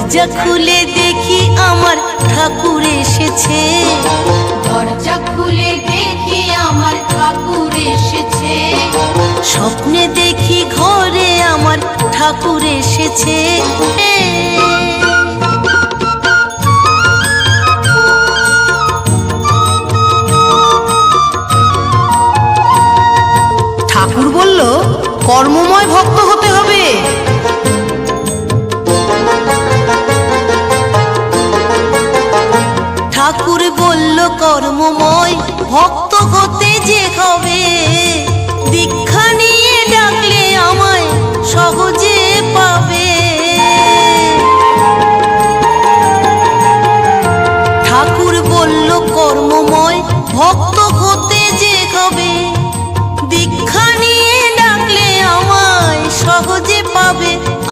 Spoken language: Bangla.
দরজা খুলে দেখি আমার ঠাকুর এসেছে, দরজা খুলে দেখি আমার ঠাকুর এসেছে। স্বপ্নে দেখি ঘরে আমার ঠাকুর এসেছে। ঠাকুর বলল কর্মময় ভক্ত হতে হবে,